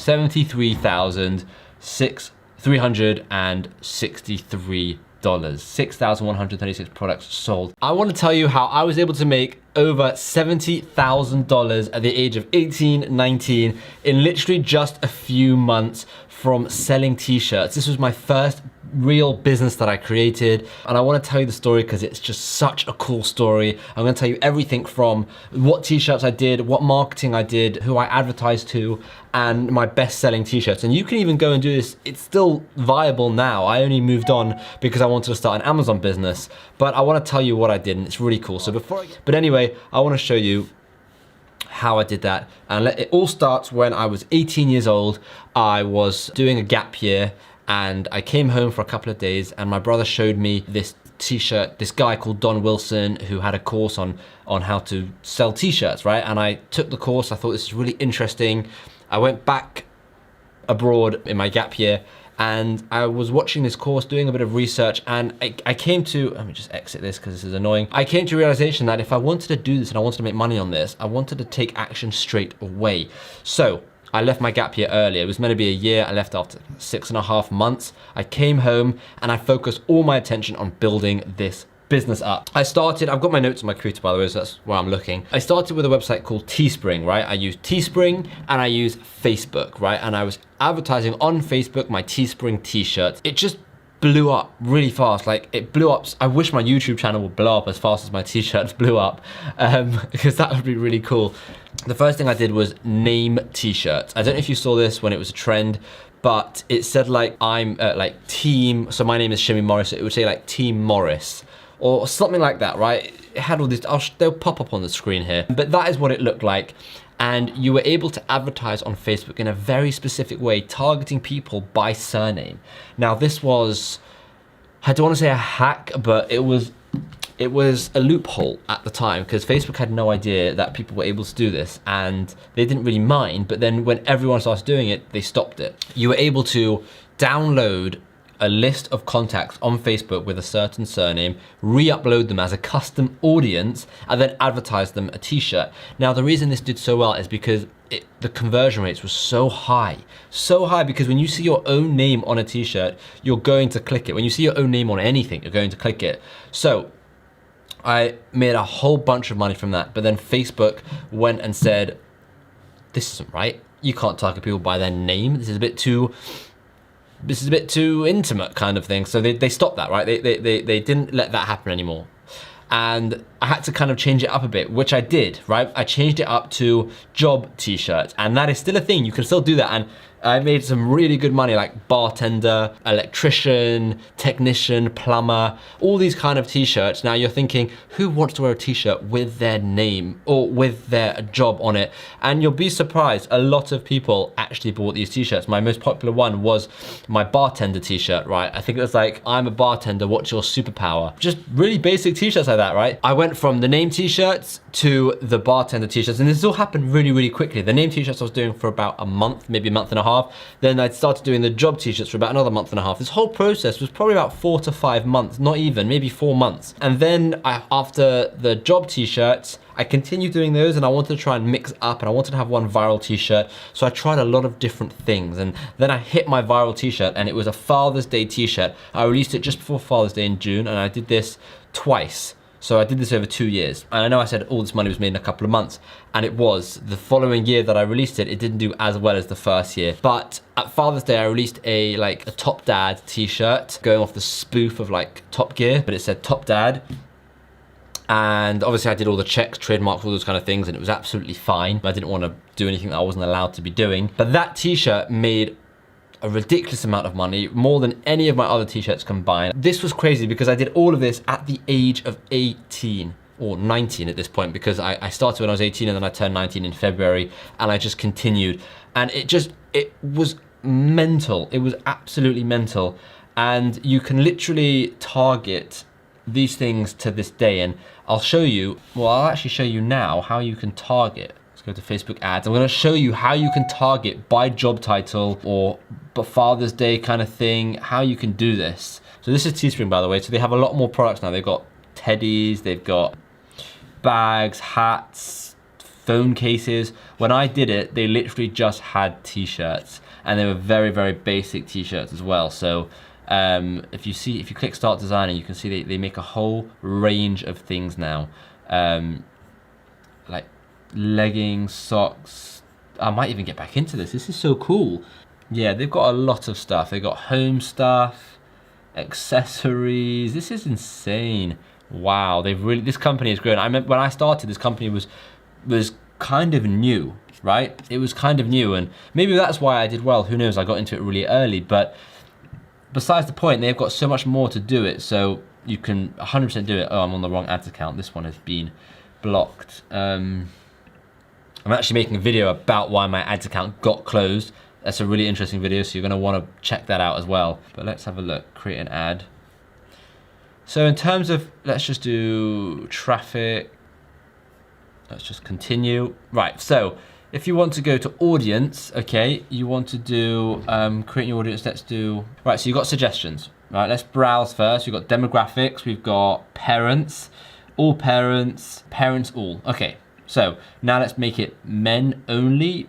$73,363. $6,136 products sold. I want to tell you how I was able to make over $70,000 at the age of 18, 19 in literally just a few months from selling t-shirts. This was my first real business that I created, and I want to tell you the story because it's just such a cool story. I'm going to tell you everything from what t-shirts I did, what marketing I did, who I advertised to, and my best-selling t-shirts. And you can even go and do this. It's still viable now. I only moved on because I wanted to start an Amazon business, but I want to tell you what I did, and it's really cool. So but anyway, I want to show you how I did that. And it all starts when I was 18 years old. I was doing a gap year, and I came home for a couple of days, and my brother showed me this t-shirt, this guy called Don Wilson, who had a course on how to sell t-shirts, right? And I took the course. I thought this is really interesting. I went back abroad in my gap year, and I was watching this course, doing a bit of research, and I came to, let me just exit this because this is annoying. I came to a realization that if I wanted to do this and I wanted to make money on this, I wanted to take action straight away. So I left my gap year early. It was meant to be a year. I left after 6.5 months. I came home and I focused all my attention on building this business up. I've got my notes on my computer, by the way, so that's where I'm looking. I started with a website called Teespring, right? I use Teespring and I use Facebook, right? And I was advertising on Facebook my Teespring t-shirts. It just blew up really fast. Like, it blew up. I wish my YouTube channel would blow up as fast as my t-shirts blew up, because that would be really cool. The first thing I did was name t-shirts. I don't know if you saw this when it was a trend, but it said like, I'm like team, so my name is Shimmy Morris, so it would say like Team Morris, or something like that, right? It had all these, they'll pop up on the screen here, but that is what it looked like. And you were able to advertise on Facebook in a very specific way, targeting people by surname. Now this was, I don't want to say a hack, but it was a loophole at the time, because Facebook had no idea that people were able to do this, and they didn't really mind. But then when everyone started doing it, they stopped it. You were able to download a list of contacts on Facebook with a certain surname, re-upload them as a custom audience, and then advertise them a t-shirt. Now, the reason this did so well is because the conversion rates were so high, because when you see your own name on a t-shirt, you're going to click it. When you see your own name on anything, you're going to click it. So I made a whole bunch of money from that, but then Facebook went and said, this isn't right. You can't target people by their name. This is a bit too intimate kind of thing. So they stopped that, right? They didn't let that happen anymore. And I had to kind of change it up a bit, which I did, right? I changed it up to job t-shirts, and that is still a thing. You can still do that. And I made some really good money, like bartender, electrician, technician, plumber, all these kind of t-shirts. Now you're thinking, who wants to wear a t-shirt with their name or with their job on it? And you'll be surprised, a lot of people actually bought these t-shirts. My most popular one was my bartender t-shirt, right? I think it was like, I'm a bartender, what's your superpower? Just really basic t-shirts like that, right? I went from the name t-shirts to the bartender t-shirts, and this all happened really, really quickly. The name t-shirts I was doing for about a month, maybe a month and a half. Then I started doing the job t-shirts for about another month and a half. This whole process was probably about 4 to 5 months, not even, maybe 4 months. And then after the job t-shirts, I continued doing those, and I wanted to try and mix up, and I wanted to have one viral t-shirt. So I tried a lot of different things, and then I hit my viral t-shirt, and it was a Father's Day t-shirt. I released it just before Father's Day in June, and I did this twice. So I did this over 2 years. And I know I said all this money was made in a couple of months, and it was. The following year that I released it, it didn't do as well as the first year. But at Father's Day, I released a Top Dad t-shirt, going off the spoof of like Top Gear, but it said Top Dad. And obviously I did all the checks, trademarks, all those kind of things, and it was absolutely fine. I didn't want to do anything that I wasn't allowed to be doing. But that t-shirt made a ridiculous amount of money, more than any of my other t-shirts combined. This was crazy because I did all of this at the age of 18 or 19 at this point, because I started when I was 18 and then I turned 19 in February, and I just continued. And it was mental. It was absolutely mental. And you can literally target these things to this day. And I'll show you, well, I'll actually show you now how you can target. Let's go to Facebook ads. I'm gonna show you how you can target by job title or Father's Day kind of thing, how you can do this. So this is Teespring, by the way. So they have a lot more products now. They've got teddies, they've got bags, hats, phone cases. When I did it, they literally just had t-shirts, and they were very, very basic t-shirts as well. So if you click start designing, you can see they make a whole range of things now, like leggings, socks. I might even get back into this. This is so cool. Yeah, they've got a lot of stuff. They've got home stuff, accessories. This is insane. Wow, this company has grown. I remember when I started, this company was kind of new, right? It was kind of new, and maybe that's why I did well. Who knows? I got into it really early, but besides the point, they've got so much more to do it, so you can 100% do it. Oh, I'm on the wrong ads account. This one has been blocked. I'm actually making a video about why my ads account got closed. That's a really interesting video, so you're gonna wanna check that out as well. But let's have a look, create an ad. So in terms of, let's just do traffic. Let's just continue. Right, so if you want to go to audience, okay, you want to do, create your audience, let's do, right, so you've got suggestions. Right, let's browse first. We've got demographics, we've got parents, all parents, parents all. Okay, so now let's make it men only.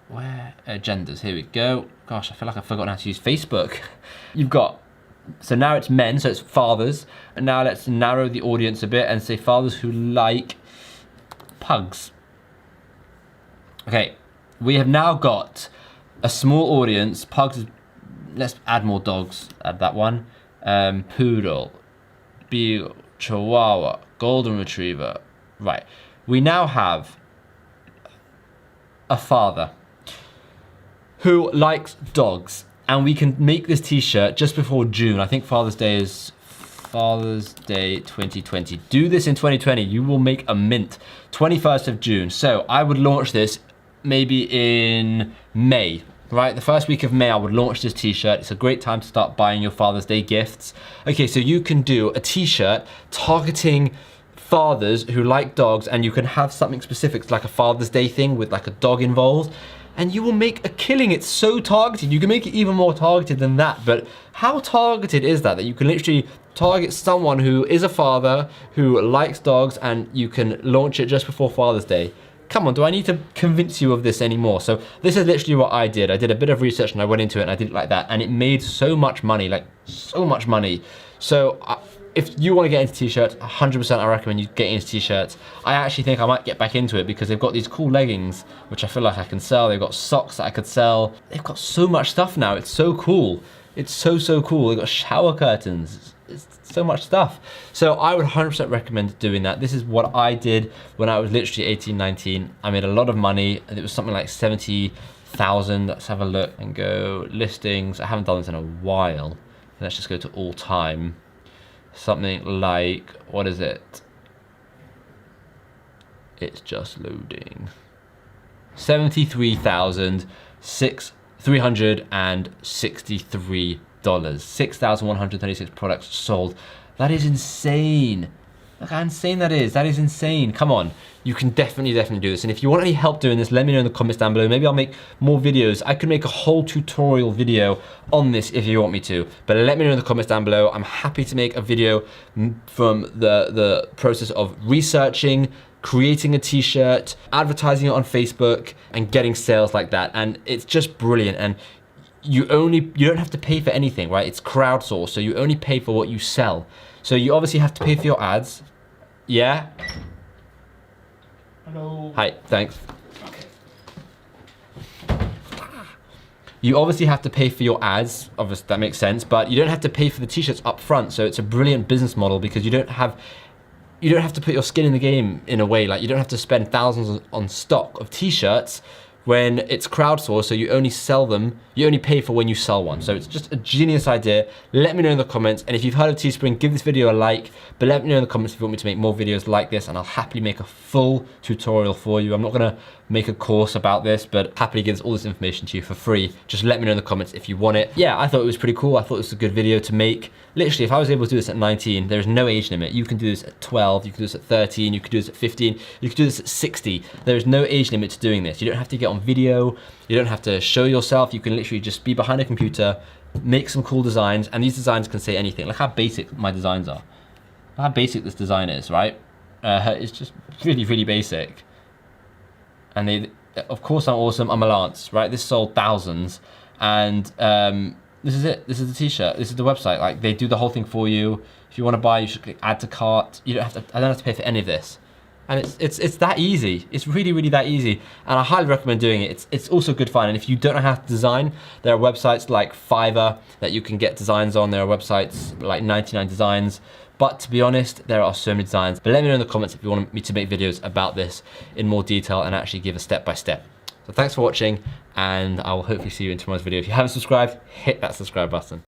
Where, genders, here we go. Gosh, I feel like I've forgotten how to use Facebook. You've got, so now it's men, so it's fathers. And now let's narrow the audience a bit and say fathers who like pugs. Okay, we have now got a small audience. Pugs, let's add more dogs, add that one. Poodle, beagle, chihuahua, golden retriever. Right, we now have a father who likes dogs, and we can make this t-shirt just before June. I think Father's Day is Father's Day 2020. Do this in 2020, you will make a mint. 21st of June. So I would launch this maybe in May, right? The first week of May, I would launch this t-shirt. It's a great time to start buying your Father's Day gifts. Okay, so you can do a t-shirt targeting fathers who like dogs, and you can have something specific like a Father's Day thing with like a dog involved, and you will make a killing. It's so targeted. You can make it even more targeted than that, but how targeted is that you can literally target someone who is a father who likes dogs, and you can launch it just before Father's Day? Come on, do I need to convince you of this anymore? So this is literally what I did. I did a bit of research and I went into it and I did it like that, and it made so much money, like so much money. So if you want to get into t-shirts, 100% I recommend you get into t-shirts. I actually think I might get back into it because they've got these cool leggings, which I feel like I can sell. They've got socks that I could sell. They've got so much stuff now. It's so cool. It's so cool. They've got shower curtains. It's so much stuff. So I would 100% recommend doing that. This is what I did when I was literally 18, 19. I made a lot of money. It was something like 70,000. Let's have a look and go listings. I haven't done this in a while. Let's just go to all time. Something like, what is it? It's just loading. 73,363 dollars. 6,136 products sold. That is insane. Look how insane that is. That is insane. Come on. You can definitely do this. And if you want any help doing this, let me know in the comments down below. Maybe I'll make more videos. I could make a whole tutorial video on this if you want me to. But let me know in the comments down below. I'm happy to make a video from the process of researching, creating a t-shirt, advertising it on Facebook, and getting sales like that. And it's just brilliant. And you don't have to pay for anything, right? It's crowdsourced, so you only pay for what you sell. So you obviously have to pay for your ads. Yeah? Hello. Hi, thanks. Okay. You obviously have to pay for your ads, obviously that makes sense, but you don't have to pay for the t-shirts up front. So it's a brilliant business model because you don't have to put your skin in the game in a way. Like you don't have to spend thousands on stock of t-shirts when it's crowdsourced, so you only sell them, you only pay for when you sell one. So it's just a genius idea. Let me know in the comments, and if you've heard of Teespring, give this video a like, but let me know in the comments if you want me to make more videos like this, and I'll happily make a full tutorial for you. I'm not gonna make a course about this, but happily give all this information to you for free. Just let me know in the comments if you want it. Yeah, I thought it was pretty cool. I thought it was a good video to make. Literally, if I was able to do this at 19, there's no age limit. You can do this at 12, you can do this at 13, you can do this at 15, you can do this at 60. There is no age limit to doing this. You don't have to get on video, you don't have to show yourself, you can literally just be behind a computer, make some cool designs, and these designs can say anything. Look how basic my designs are. Look how basic this design is, right? It's just really, really basic. And they, of course, I'm awesome. I'm a Lance, right? This sold thousands, and this is it. This is the t-shirt. This is the website. Like, they do the whole thing for you. If you want to buy, you should click add to cart. You don't have to. I don't have to pay for any of this. And it's that easy. It's really, really that easy. And I highly recommend doing it. It's also good fun. And if you don't know how to design, there are websites like Fiverr that you can get designs on. There are websites like 99 Designs. But to be honest, there are so many designs. But let me know in the comments if you want me to make videos about this in more detail and actually give a step-by-step. So thanks for watching, and I will hopefully see you in tomorrow's video. If you haven't subscribed, hit that subscribe button.